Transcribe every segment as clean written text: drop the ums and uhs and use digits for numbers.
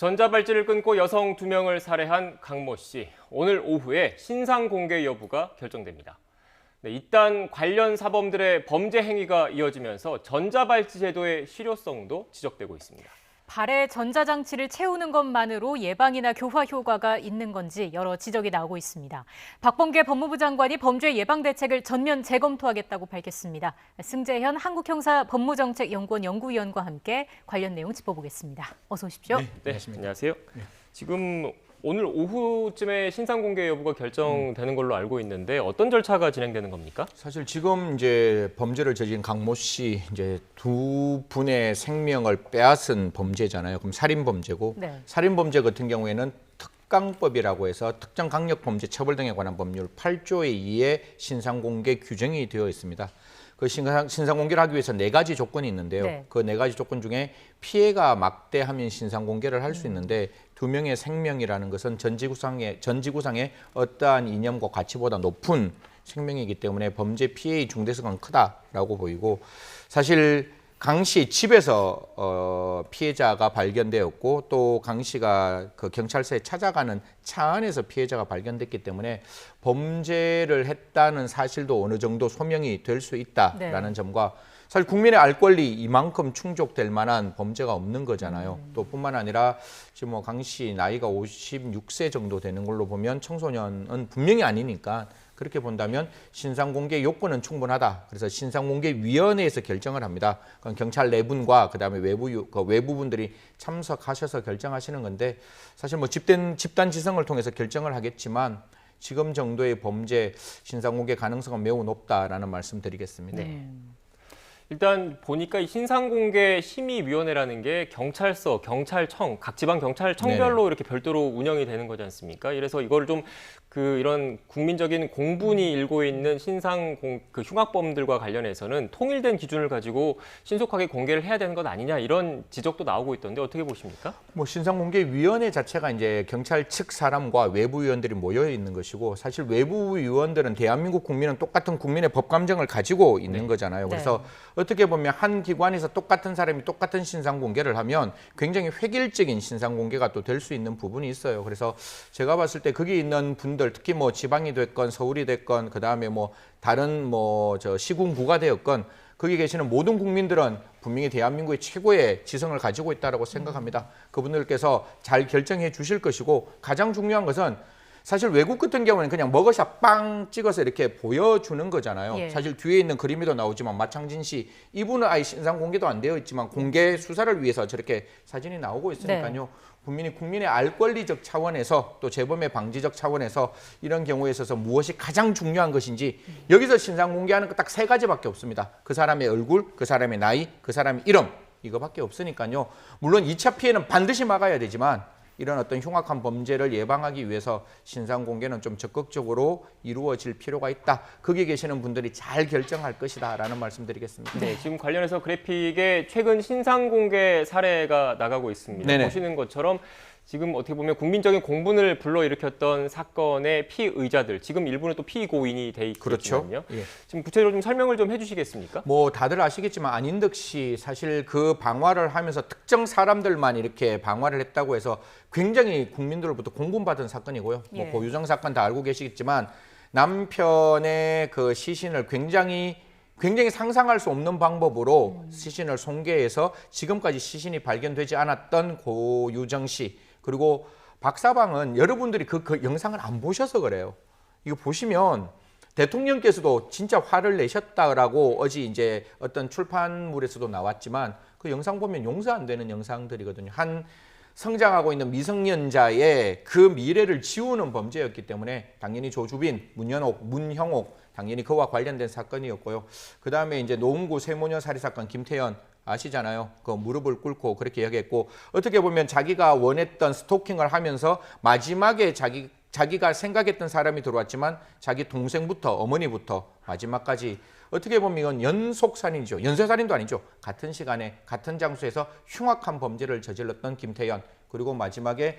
전자발찌를 끊고 여성 2명을 살해한 강모 씨. 오늘 오후에 신상 공개 여부가 결정됩니다. 이딴 관련 사범들의 범죄 행위가 이어지면서 전자발찌 제도의 실효성도 지적되고 있습니다. 발에 전자장치를 채우는 것만으로 예방이나 교화 효과가 있는 건지 여러 지적이 나오고 있습니다. 박범계 법무부 장관이 범죄 예방 대책을 전면 재검토하겠다고 밝혔습니다. 승재현 한국형사법무정책연구원 연구위원과 함께 관련 내용 짚어보겠습니다. 어서 오십시오. 네, 안녕하세요. 지금 오늘 오후쯤에 신상 공개 여부가 결정되는 걸로 알고 있는데 어떤 절차가 진행되는 겁니까? 사실 지금 이제 범죄를 저지른 강모 씨 이제 두 분의 생명을 빼앗은 범죄잖아요. 그럼 살인 범죄고 살인 범죄 같은 경우에는 특강법이라고 해서 특정 강력 범죄 처벌 등에 관한 법률 8조에 의해 신상 공개 규정이 되어 있습니다. 그 신상 공개를 하기 위해서 4가지 조건이 있는데요. 그 4가지 조건 중에 피해가 막대하면 신상 공개를 할 수 있는데 2명의 생명이라는 것은 전 지구상의 어떠한 이념과 가치보다 높은 생명이기 때문에 범죄 피해의 중대성은 크다라고 보이고, 사실 강 씨 집에서 피해자가 발견되었고 또 강 씨가 그 경찰서에 찾아가는 차 안에서 피해자가 발견됐기 때문에 범죄를 했다는 사실도 어느 정도 소명이 될 수 있다라는 점과, 사실 국민의 알 권리 이만큼 충족될 만한 범죄가 없는 거잖아요. 또 뿐만 아니라 지금 뭐 강 씨 나이가 56세 정도 되는 걸로 보면 청소년은 분명히 아니니까, 그렇게 본다면 신상 공개 요건은 충분하다. 그래서 신상 공개 위원회에서 결정을 합니다. 그건 경찰 내분과 그다음에 외부분들이 참석하셔서 결정하시는 건데, 사실 뭐 집단 지성을 통해서 결정을 하겠지만 지금 정도의 범죄 신상 공개 가능성은 매우 높다라는 말씀드리겠습니다. 일단 보니까 이 신상공개 심의위원회라는 게 경찰서, 경찰청, 각 지방 경찰청별로 이렇게 별도로 운영이 되는 거지 않습니까? 이래서 이거를 좀 이런 국민적인 공분이 일고 있는 흉악범들과 관련해서는 통일된 기준을 가지고 신속하게 공개를 해야 되는 것 아니냐, 이런 지적도 나오고 있던데 어떻게 보십니까? 뭐 신상공개위원회 자체가 이제 경찰 측 사람과 외부위원들이 모여 있는 것이고, 사실 외부위원들은 대한민국 국민은 똑같은 국민의 법감정을 가지고 있는 거잖아요. 그래서 어떻게 보면 한 기관에서 똑같은 사람이 똑같은 신상 공개를 하면 굉장히 획일적인 신상 공개가 또 될 수 있는 부분이 있어요. 그래서 제가 봤을 때 거기 있는 분들, 특히 뭐 지방이 됐건 서울이 됐건 그다음에 뭐 다른 시군구가 되었건 거기 계시는 모든 국민들은 분명히 대한민국의 최고의 지성을 가지고 있다고 생각합니다. 그분들께서 잘 결정해 주실 것이고, 가장 중요한 것은 사실 외국 같은 경우는 그냥 머그샷 빵 찍어서 이렇게 보여주는 거잖아요. 사실 뒤에 있는 그림에도 나오지만 마창진 씨, 이분은 아예 신상 공개도 안 되어 있지만 공개 수사를 위해서 저렇게 사진이 나오고 있으니까요. 국민의 알 권리적 차원에서 또 재범의 방지적 차원에서 이런 경우에 있어서 무엇이 가장 중요한 것인지, 여기서 신상 공개하는 거 딱 3가지밖에 없습니다. 그 사람의 얼굴, 그 사람의 나이, 그 사람의 이름, 이거밖에 없으니까요. 물론 2차 피해는 반드시 막아야 되지만 이런 어떤 흉악한 범죄를 예방하기 위해서 신상 공개는 좀 적극적으로 이루어질 필요가 있다. 거기 계시는 분들이 잘 결정할 것이다라는 말씀드리겠습니다. 네, 지금 관련해서 그래픽에 최근 신상 공개 사례가 나가고 있습니다. 보시는 것처럼 지금 어떻게 보면 국민적인 공분을 불러일으켰던 사건의 피의자들, 지금 일부는 또 피고인이 돼 있거든요. 지금 구체적으로 좀 설명을 좀 해주시겠습니까? 뭐 다들 아시겠지만 안인덕 씨, 사실 그 방화를 하면서 특정 사람들만 이렇게 방화를 했다고 해서 굉장히 국민들로부터 공분받은 사건이고요. 뭐 고유정 사건 다 알고 계시겠지만 남편의 그 시신을 굉장히 상상할 수 없는 방법으로 시신을 손괴해서 지금까지 시신이 발견되지 않았던 고유정 씨, 그리고 박사방은 여러분들이 그 영상을 안 보셔서 그래요. 이거 보시면 대통령께서도 진짜 화를 내셨다라고 어제 이제 어떤 출판물에서도 나왔지만 그 영상 보면 용서 안 되는 영상들이거든요. 한 성장하고 있는 미성년자의 그 미래를 지우는 범죄였기 때문에 당연히 조주빈, 문현옥, 문형옥, 당연히 그와 관련된 사건이었고요. 그 다음에 이제 노원구 세모녀 살해 사건 김태현 아시잖아요. 그 무릎을 꿇고 그렇게 이야기했고, 어떻게 보면 자기가 원했던 스토킹을 하면서 마지막에 자기가 생각했던 사람이 들어왔지만 자기 동생부터 어머니부터 마지막까지 어떻게 보면 이건 연속살인이죠. 연쇄살인도 아니죠. 같은 시간에 같은 장소에서 흉악한 범죄를 저질렀던 김태현, 그리고 마지막에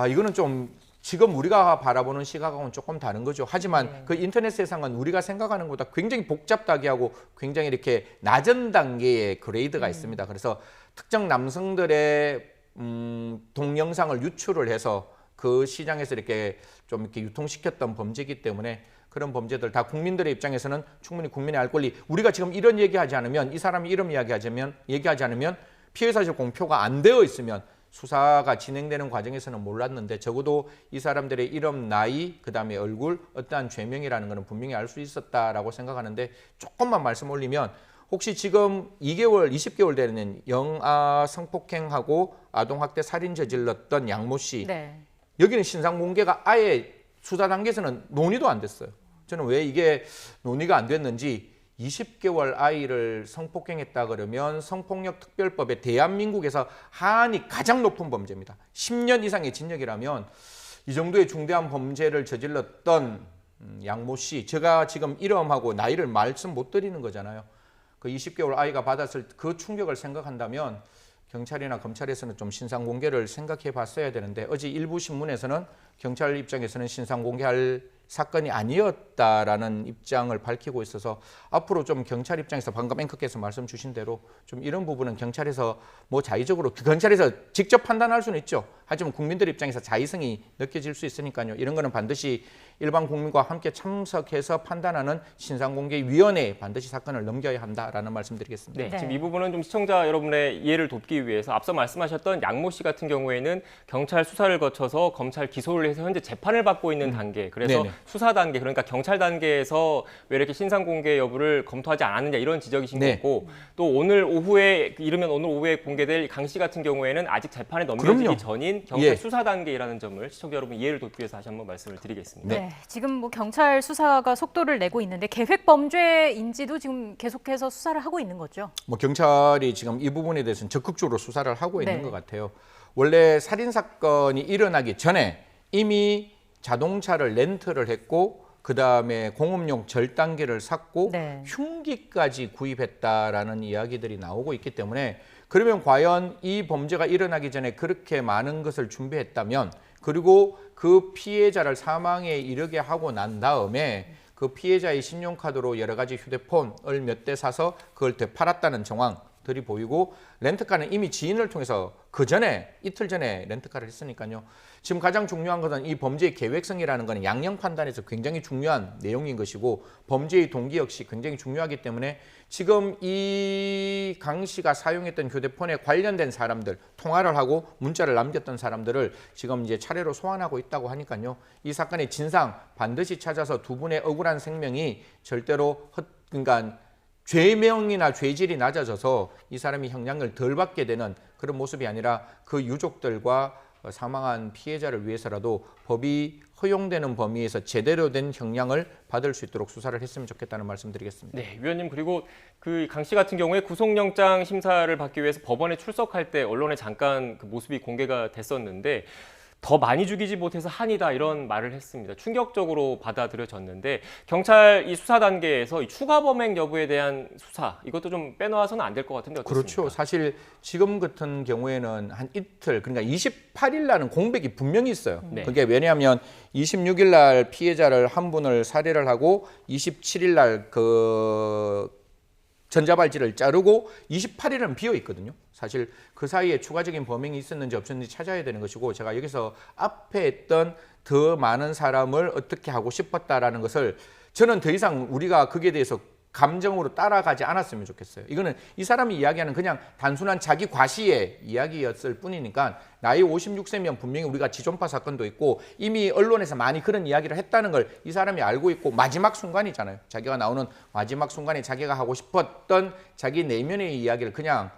이거는 좀 지금 우리가 바라보는 시각하고는 조금 다른 거죠. 하지만 그 인터넷 세상은 우리가 생각하는 것보다 굉장히 복잡하게 하고 굉장히 이렇게 낮은 단계의 그레이드가 있습니다. 그래서 특정 남성들의 동영상을 유출을 해서 그 시장에서 이렇게 좀 이렇게 유통시켰던 범죄이기 때문에 그런 범죄들 다 국민들의 입장에서는 충분히 국민의 알 권리, 우리가 지금 이런 얘기하지 않으면, 이 사람이 이름 얘기하지 않으면 피해 사실 공표가 안 되어 있으면 수사가 진행되는 과정에서는 몰랐는데 적어도 이 사람들의 이름, 나이, 그다음에 얼굴, 어떠한 죄명이라는 것은 분명히 알 수 있었다라고 생각하는데, 조금만 말씀 올리면 혹시 지금 2개월, 20개월 되는 영아 성폭행하고 아동학대 살인 저질렀던 양모 씨, 네. 여기는 신상 공개가 아예 수사 단계에서는 논의도 안 됐어요. 저는 왜 이게 논의가 안 됐는지, 20개월 아이를 성폭행했다 그러면 성폭력 특별법에 대한민국에서 하한이 가장 높은 범죄입니다. 10년 이상의 징역이라면 이 정도의 중대한 범죄를 저질렀던 양모 씨, 제가 지금 이름하고 나이를 말씀 못 드리는 거잖아요. 그 20개월 아이가 받았을 그 충격을 생각한다면 경찰이나 검찰에서는 좀 신상 공개를 생각해 봤어야 되는데, 어제 일부 신문에서는 경찰 입장에서는 신상 공개할 사건이 아니었다라는 입장을 밝히고 있어서 앞으로 좀 경찰 입장에서 방금 앵커께서 말씀 주신 대로 좀 이런 부분은 경찰에서 뭐 자의적으로, 경찰에서 직접 판단할 수는 있죠. 하지만 국민들 입장에서 자의성이 느껴질 수 있으니까요. 이런 거는 반드시 일반 국민과 함께 참석해서 판단하는 신상공개위원회에 반드시 사건을 넘겨야 한다라는 말씀드리겠습니다. 네, 지금 이 부분은 좀 시청자 여러분의 이해를 돕기 위해서 앞서 말씀하셨던 양모 씨 같은 경우에는 경찰 수사를 거쳐서 검찰 기소를 해서 현재 재판을 받고 있는 단계, 그래서 네네. 수사 단계, 그러니까 경찰 단계에서 왜 이렇게 신상 공개 여부를 검토하지 않았느냐 이런 지적이신 네. 거고, 또 오늘 오후에 이르면 오늘 오후에 공개될 강 씨 같은 경우에는 아직 재판에 넘겨지기 그럼요. 전인 경찰 예. 수사 단계라는 점을 시청자 여러분 이해를 돕기 위해서 다시 한번 말씀을 드리겠습니다. 네, 지금 뭐 경찰 수사가 속도를 내고 있는데 계획 범죄인지도 지금 계속해서 수사를 하고 있는 거죠. 뭐 경찰이 지금 이 부분에 대해서는 적극적으로 수사를 하고 있는 네. 것 같아요. 원래 살인 사건이 일어나기 전에 이미 자동차를 렌트를 했고, 그 다음에 공업용 절단기를 샀고, 네. 흉기까지 구입했다라는 이야기들이 나오고 있기 때문에, 그러면 과연 이 범죄가 일어나기 전에 그렇게 많은 것을 준비했다면, 그리고 그 피해자를 사망에 이르게 하고 난 다음에 그 피해자의 신용카드로 여러 가지 휴대폰을 몇 대 사서 그걸 되팔았다는 정황들이 보이고, 렌트카는 이미 지인을 통해서 그 전에, 이틀 전에 렌트카를 했으니까요. 지금 가장 중요한 것은 이 범죄의 계획성이라는 것은 양형 판단에서 굉장히 중요한 내용인 것이고, 범죄의 동기 역시 굉장히 중요하기 때문에 지금 이 강 씨가 사용했던 휴대폰에 관련된 사람들, 통화를 하고 문자를 남겼던 사람들을 지금 이제 차례로 소환하고 있다고 하니까요. 이 사건의 진상 반드시 찾아서 두 분의 억울한 생명이 절대로 그러니까 죄명이나 죄질이 낮아져서 이 사람이 형량을 덜 받게 되는 그런 모습이 아니라 그 유족들과 사망한 피해자를 위해서라도 법이 허용되는 범위에서 제대로 된 형량을 받을 수 있도록 수사를 했으면 좋겠다는 말씀드리겠습니다. 네, 위원님, 그리고 그 강 씨 같은 경우에 구속영장 심사를 받기 위해서 법원에 출석할 때 언론에 잠깐 그 모습이 공개가 됐었는데, 더 많이 죽이지 못해서 한이다 이런 말을 했습니다. 충격적으로 받아들여졌는데, 경찰 이 수사 단계에서 이 추가 범행 여부에 대한 수사, 이것도 좀 빼놓아서는 안 될 것 같은데 어떻습니까? 그렇죠. 사실 지금 같은 경우에는 한 이틀, 그러니까 28일 날은 공백이 분명히 있어요. 네. 그게 왜냐하면 26일 날 피해자를 한 분을 살해를 하고 27일 날 그 전자발찌를 자르고 28일은 비어 있거든요. 사실 그 사이에 추가적인 범행이 있었는지 없었는지 찾아야 되는 것이고, 제가 여기서 앞에 했던 더 많은 사람을 어떻게 하고 싶었다라는 것을 저는 더 이상 우리가 거기에 대해서 감정으로 따라가지 않았으면 좋겠어요. 이거는 이 사람이 이야기하는 그냥 단순한 자기 과시의 이야기였을 뿐이니까, 나이 56세면 분명히 우리가 지존파 사건도 있고 이미 언론에서 많이 그런 이야기를 했다는 걸 이 사람이 알고 있고, 마지막 순간이잖아요. 자기가 나오는 마지막 순간에 자기가 하고 싶었던 자기 내면의 이야기를 그냥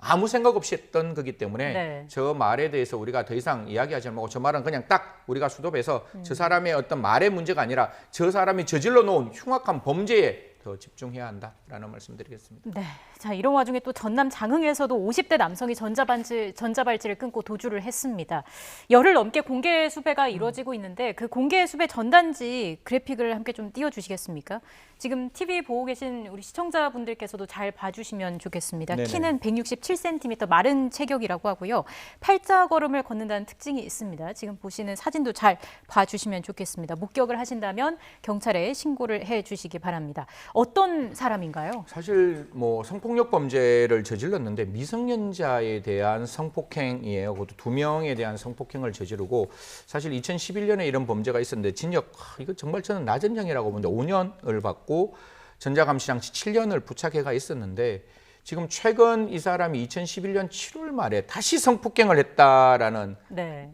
아무 생각 없이 했던 거기 때문에 네. 저 말에 대해서 우리가 더 이상 이야기하지 말고, 저 말은 그냥 딱 우리가 수도해서 저 사람의 어떤 말의 문제가 아니라 저 사람이 저질러 놓은 흉악한 범죄에 더 집중해야 한다라는 말씀드리겠습니다. 네, 자 이런 와중에 또 전남 장흥에서도 50대 남성이 전자발찌를 끊고 도주를 했습니다. 열흘 넘게 공개 수배가 이루어지고 있는데, 그 공개 수배 전단지 그래픽을 함께 좀 띄워주시겠습니까? 지금 TV 보고 계신 우리 시청자분들께서도 잘 봐주시면 좋겠습니다. 네네. 키는 167cm, 마른 체격이라고 하고요. 팔자걸음을 걷는다는 특징이 있습니다. 지금 보시는 사진도 잘 봐주시면 좋겠습니다. 목격을 하신다면 경찰에 신고를 해주시기 바랍니다. 어떤 사람인가요? 사실 뭐 성폭력 범죄를 저질렀는데 미성년자에 대한 성폭행이에요. 그것도 2명에 대한 성폭행을 저지르고 사실 2011년에 이런 범죄가 있었는데 징역 이거 정말 저는 낮은 형이라고 보는데 5년을 받고 전자감시장치 7년을 부착해가 있었는데 지금 최근 이 사람이 2011년 7월 말에 다시 성폭행을 했다라는 네.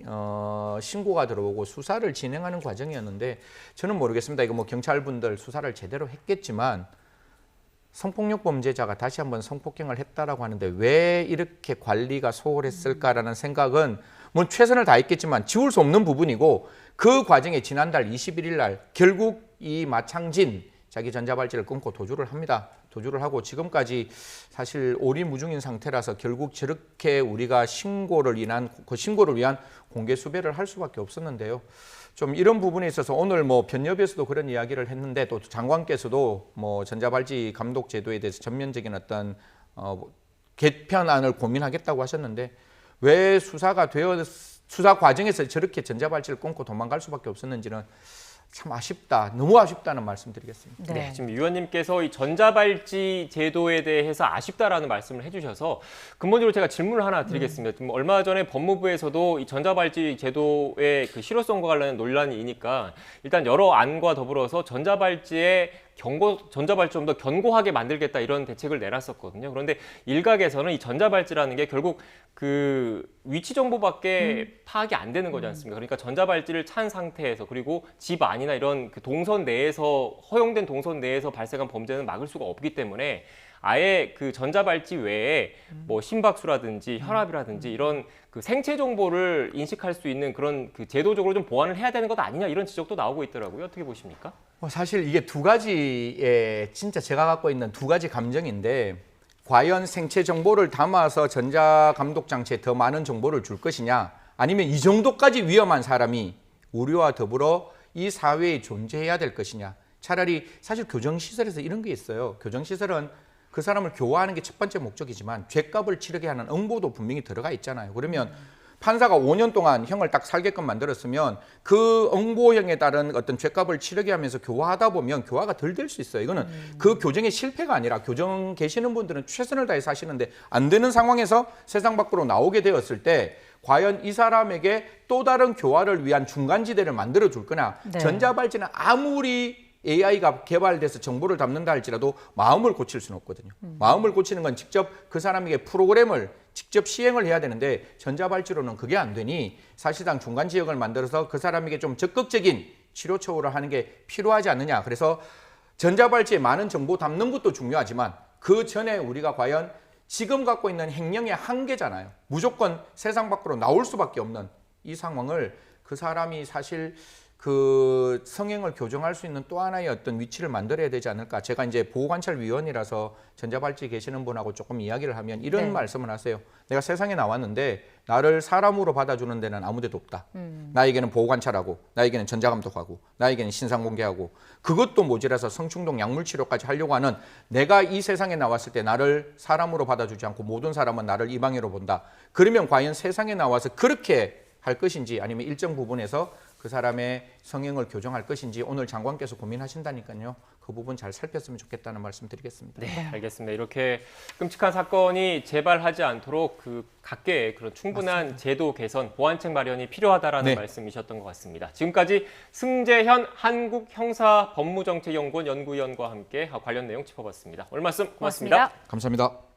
신고가 들어오고 수사를 진행하는 과정이었는데 저는 모르겠습니다. 이거 뭐 경찰분들 수사를 제대로 했겠지만 성폭력 범죄자가 다시 한번 성폭행을 했다라고 하는데 왜 이렇게 관리가 소홀했을까라는 생각은 뭐 최선을 다했겠지만 지울 수 없는 부분이고 그 과정에 지난달 21일 날 결국 이 마창진 자기 전자발찌를 끊고 도주를 합니다. 도주를 하고 지금까지 사실 오리무중인 상태라서 결국 저렇게 우리가 신고를 위한 공개 수배를 할 수밖에 없었는데요. 좀 이런 부분에 있어서 오늘 뭐 변협에서도 그런 이야기를 했는데 또 장관께서도 뭐 전자발찌 감독 제도에 대해서 전면적인 어떤 개편안을 고민하겠다고 하셨는데 왜 수사 과정에서 저렇게 전자발찌를 끊고 도망갈 수밖에 없었는지는 참 아쉽다, 너무 아쉽다는 말씀드리겠습니다. 네. 지금 위원님께서 이 전자발찌 제도에 대해서 아쉽다라는 말씀을 해주셔서 근본적으로 제가 질문을 하나 드리겠습니다. 지금 얼마 전에 법무부에서도 이 전자발찌 제도의 그 실효성과 관련된 논란이 있으니까 일단 여러 안과 더불어서 전자발찌 좀 더 견고하게 만들겠다 이런 대책을 내놨었거든요. 그런데 일각에서는 이 전자발찌라는 게 결국 그 위치 정보밖에 파악이 안 되는 거지 않습니까? 그러니까 전자발찌를 찬 상태에서 그리고 집 안이나 이런 그 동선 내에서 허용된 동선 내에서 발생한 범죄는 막을 수가 없기 때문에 아예 그 전자발찌 외에 뭐 심박수라든지 혈압이라든지 이런 그 생체 정보를 인식할 수 있는 그런 그 제도적으로 좀 보완을 해야 되는 것 아니냐 이런 지적도 나오고 있더라고요. 어떻게 보십니까? 사실 이게 두 가지의 진짜 제가 갖고 있는 두 가지 감정인데 과연 생체 정보를 담아서 전자감독 장치에 더 많은 정보를 줄 것이냐 아니면 이 정도까지 위험한 사람이 우리와 더불어 이 사회에 존재해야 될 것이냐. 차라리 사실 교정시설에서 이런 게 있어요. 교정시설은 그 사람을 교화하는 게 첫 번째 목적이지만 죗값을 치르게 하는 응보도 분명히 들어가 있잖아요. 그러면 판사가 5년 동안 형을 딱 살게끔 만들었으면 그 응보형에 따른 어떤 죗값을 치르게 하면서 교화하다 보면 교화가 덜 될 수 있어요. 이거는 그 교정의 실패가 아니라 교정 계시는 분들은 최선을 다해서 하시는데 안 되는 상황에서 세상 밖으로 나오게 되었을 때 과연 이 사람에게 또 다른 교화를 위한 중간지대를 만들어 줄 거냐. 네. 전자발찌는 아무리 AI가 개발돼서 정보를 담는다 할지라도 마음을 고칠 수는 없거든요. 마음을 고치는 건 직접 그 사람에게 프로그램을 직접 시행을 해야 되는데 전자발찌로는 그게 안 되니 사실상 중간 지역을 만들어서 그 사람에게 좀 적극적인 치료 처우를 하는 게 필요하지 않느냐. 그래서 전자발찌에 많은 정보 담는 것도 중요하지만 그 전에 우리가 과연 지금 갖고 있는 행령의 한계잖아요. 무조건 세상 밖으로 나올 수밖에 없는 이 상황을 그 사람이 사실 그 성행을 교정할 수 있는 또 하나의 어떤 위치를 만들어야 되지 않을까. 제가 이제 보호관찰위원이라서 전자발찌 계시는 분하고 조금 이야기를 하면 이런 말씀을 하세요. 내가 세상에 나왔는데 나를 사람으로 받아주는 데는 아무 데도 없다. 나에게는 보호관찰하고 나에게는 전자감독하고 나에게는 신상공개하고 그것도 모자라서 성충동 약물치료까지 하려고 하는 내가 이 세상에 나왔을 때 나를 사람으로 받아주지 않고 모든 사람은 나를 이방인으로 본다. 그러면 과연 세상에 나와서 그렇게 할 것인지 아니면 일정 부분에서 그 사람의 성행을 교정할 것인지 오늘 장관께서 고민하신다니까요. 그 부분 잘 살폈으면 좋겠다는 말씀 드리겠습니다. 네, 알겠습니다. 이렇게 끔찍한 사건이 재발하지 않도록 그 각계의 그런 충분한 맞습니다. 제도 개선, 보완책 마련이 필요하다라는 말씀이셨던 것 같습니다. 지금까지 승재현 한국형사법무정책연구원 연구위원과 함께 관련 내용 짚어봤습니다. 오늘 말씀 고맙습니다. 감사합니다.